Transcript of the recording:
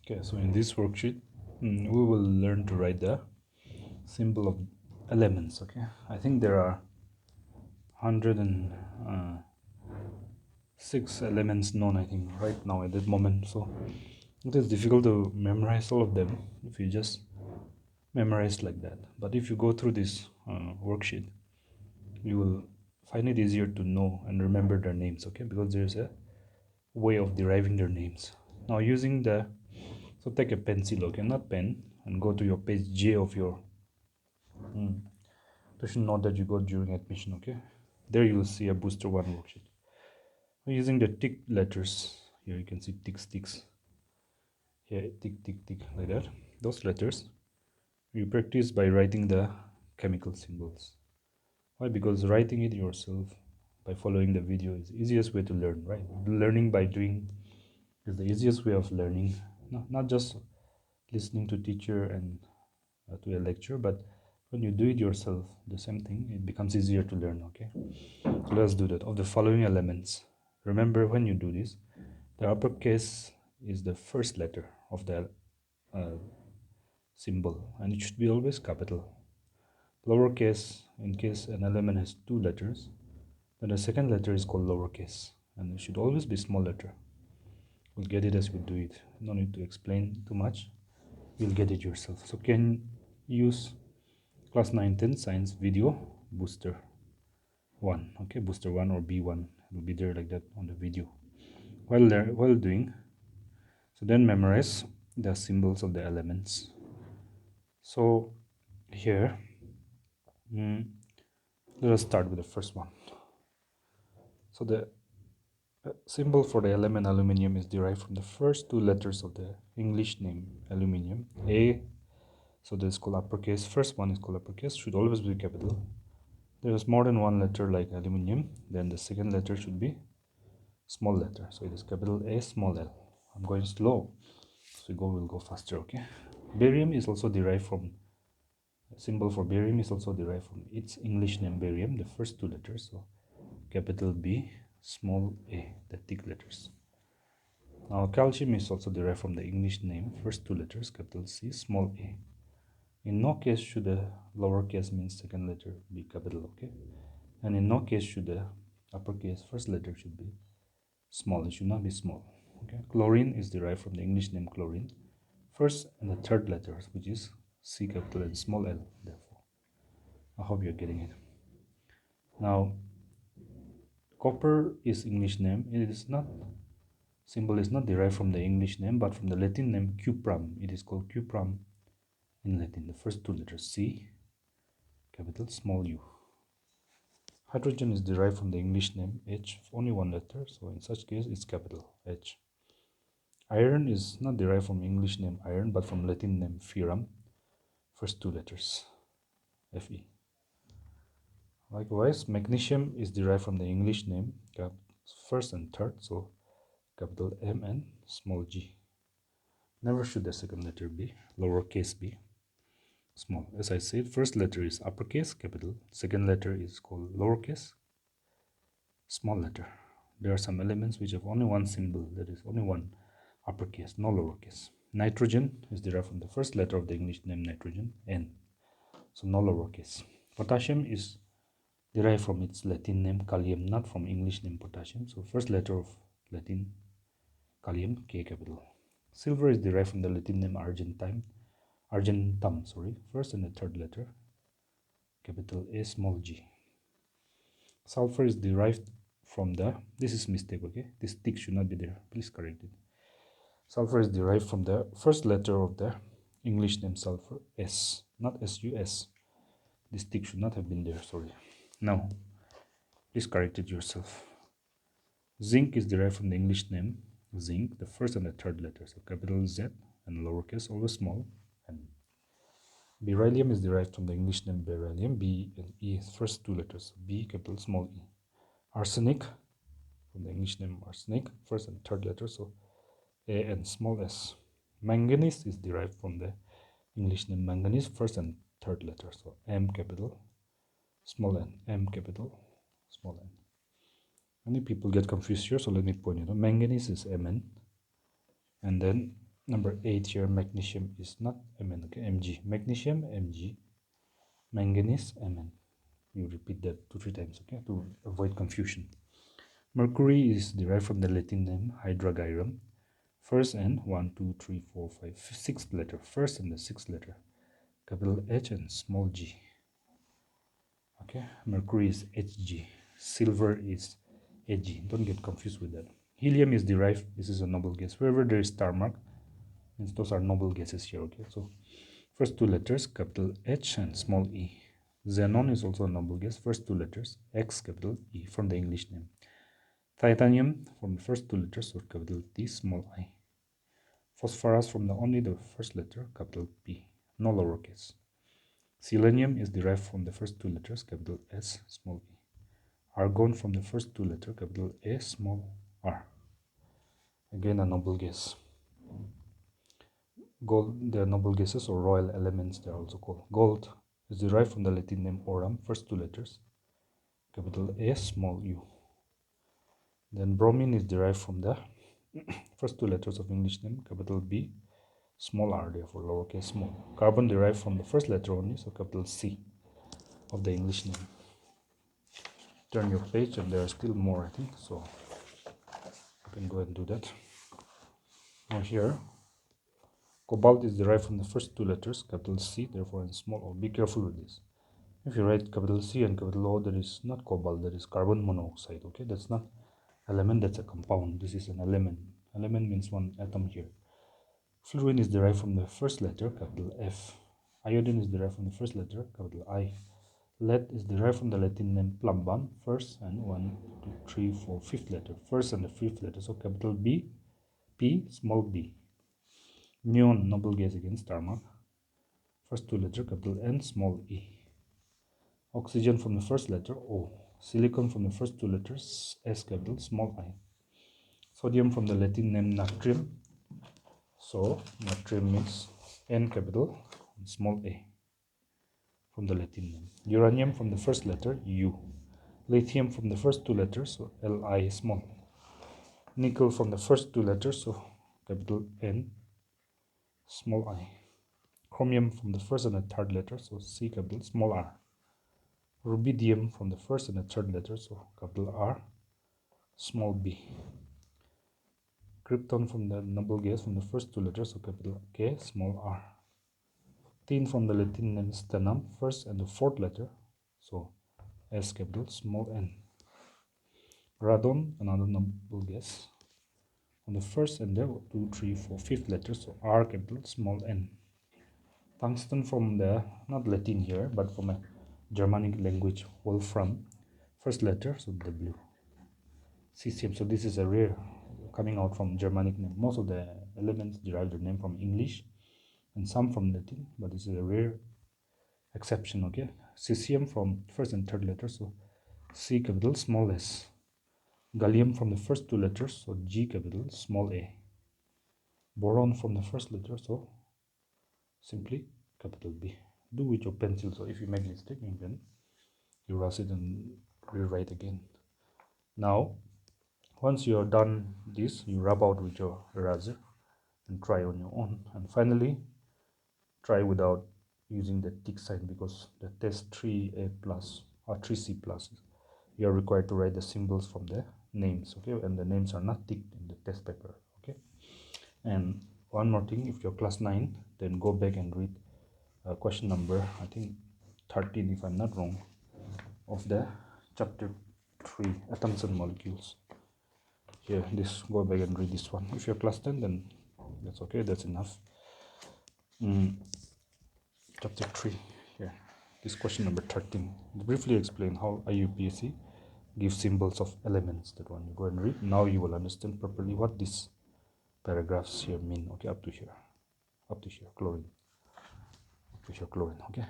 Okay, so in this worksheet, we will learn to write the symbol of elements. Okay, I think there are 106 elements known, I think, right now at that moment. So it is difficult to memorize all of them if you just memorize like that. But if you go through this worksheet, you will find it easier to know and remember their names. Okay, because there's a way of deriving their names. Now using the, so take a pencil, okay, not pen, and go to your page J of your tuition note that you got during admission. Okay, there you will see a Booster1 worksheet. Using the tick letters, here you can see ticks here, tick like that. Those letters you practice by writing the chemical symbols. Why? Because writing it yourself by following the video is the easiest way to learn, right? Learning by doing is the easiest way of learning. Not just listening to teacher and to a lecture, but when you do it yourself, the same thing, it becomes easier to learn. Okay, so let's do that. Of the following elements, remember when you do this, the uppercase is the first letter of the uh, symbol, and it should be always capital. Lowercase, in case an element has two letters, then the second letter is called lowercase, and it should always be small letter. We'll get it as we do it. No need to explain too much. You'll get it yourself. So can use class 9-10 science video booster 1. Okay, booster 1 or B1 will be there like that on the video. While doing, so then memorize the symbols of the elements. So here, let us start with the first one. So the symbol for the element aluminium is derived from the first two letters of the English name aluminium. A, so this is called uppercase. First one is called uppercase, should always be capital. There is more than one letter like aluminium, then the second letter should be small letter. So it is capital A, small l. I'm going slow, so we'll go faster. Okay. Barium is also derived from, symbol for barium is also derived from its English name barium, the first two letters. So capital B, small a, the thick letters. Now calcium is also derived from the English name, first two letters, capital C, small a. In no case should the lowercase means second letter be capital, okay? And in no case should the uppercase first letter should be small. It should not be small, okay? Chlorine is derived from the English name chlorine, first and the third letters, which is C capital and small l, therefore. I hope you're getting it. Now, copper is English name. It is not, symbol is not derived from the English name, but from the Latin name cuprum. It is called cuprum in Latin, the first two letters C, capital small u. Hydrogen is derived from the English name H, only one letter, so in such case it's capital H. Iron is not derived from English name iron, but from Latin name ferrum, first two letters Fe. Likewise, magnesium is derived from the English name first and third, so capital M and small g. Never should the second letter be lowercase b, small. As I said, first letter is uppercase, capital. Second letter is called lowercase, small letter. There are some elements which have only one symbol, that is only one uppercase, no lowercase. Nitrogen is derived from the first letter of the English name nitrogen, N, so no lowercase. Potassium is derived from its Latin name kalium, not from English name potassium, so first letter of Latin kalium, K capital. Silver is derived from the Latin name argentum, first and the third letter, capital A, small g. Sulfur is derived from the, this is mistake, okay, this tick should not be there, please correct it. Sulfur is derived from the first letter of the English name sulfur, S, not S-U-S. This tick should not have been there, sorry. Now, please correct it yourself. Zinc is derived from the English name zinc, the first and the third letters, so capital Z and lowercase, always small, and beryllium is derived from the English name beryllium, B and E, first two letters, B, capital small e. Arsenic, from the English name arsenic, first and third letters, so A and small s. Manganese is derived from the English name manganese, first and third letters, so M capital, small n, M capital, small n. Many people get confused here, so let me point it out. Manganese is Mn, and then Number 8 here, magnesium is not Mn, okay, Mg. Magnesium, Mg. Manganese, Mn. You repeat that 2-3 times, okay, to avoid confusion. Mercury is derived from the Latin name hydrargyrum. First and 1, 2, 3, 4, 5, 6th letter. First and the 6th letter. Capital H and small g. Okay, Mercury is Hg. Silver is Ag. Don't get confused with that. Helium is derived. This is a noble gas. Wherever there is star mark, means those are noble gases here. Okay, so first two letters, capital H and small e. Xenon is also a noble gas. First two letters, X, capital E, from the English name. Titanium from the first two letters, or capital T, small I. Phosphorus from the first letter, capital P, no lowercase. Selenium is derived from the first two letters, capital S, small e. Argon from the first two letters, capital A, small r. Again, a noble gas. Gold, they are noble gases or royal elements, they are also called. Gold is derived from the Latin name aurum, first two letters, capital A, small u. Then bromine is derived from the first two letters of English name, capital B, small r, therefore lowercase small. Carbon derived from the first letter only, so capital C of the English name. Turn your page and there are still more, I think, so you can go ahead and do that. Now here, cobalt is derived from the first two letters, capital C, therefore in small o. Be careful with this. If you write capital C and capital O, that is not cobalt, that is carbon monoxide, okay? That's not element, that's a compound. This is an element. Element means one atom here. Fluorine is derived from the first letter, capital F. Iodine is derived from the first letter, capital I. Lead is derived from the Latin name plumban, first and 1, 2, 3, 4, fifth letter. First and the fifth letter, so capital B, P, small b. Neon, noble gas again, star mark. First two letter, capital N, small e. Oxygen from the first letter, O. Silicon from the first two letters, S, capital, small I. Sodium from the Latin name natrium. So, natrium means N, capital, small a. From the Latin name. Uranium from the first letter, U. Lithium from the first two letters, so Li, small. Nickel from the first two letters, so capital N, small I. Chromium from the first and the third letter, so C, capital, small r. Rubidium from the first and the third letter, so capital R, small b. Krypton from the noble gas from the first two letters, so capital K, small r. Tin from the Latin name stannum, first and the fourth letter, so S, capital, small n. Radon, another noble gas, on the first and the 2, 3, 4, fifth letters, so R, capital, small n. Tungsten from the, not Latin here, but from a Germanic language, Wolfram, first letter, so W. Cesium, so this is a rare coming out from Germanic name. Most of the elements derive their name from English and some from Latin, but this is a rare exception, okay? Cesium from first and third letters, so C, capital, small s. Gallium from the first two letters, so G, capital, small a. Boron from the first letter, so simply capital B. Do with your pencil, so if you make mistake, you can erase it and rewrite again. Now, once you are done this, you rub out with your eraser and try on your own. And finally, try without using the tick sign, because the test 3A plus or 3C plus, you are required to write the symbols from the names, okay? And the names are not ticked in the test paper, okay? And one more thing, if you're class 9, then go back and read question number, I think 13 if I'm not wrong, of the chapter 3, atoms and molecules. Here, this, go back and read this one. If you're class 10, then that's okay, that's enough. Chapter 3, here, this question number 13. Briefly explain how IUPAC gives symbols of elements. That one you go and read. Now you will understand properly what these paragraphs here mean. Okay, up to here, chlorine, up to here, chlorine. Okay.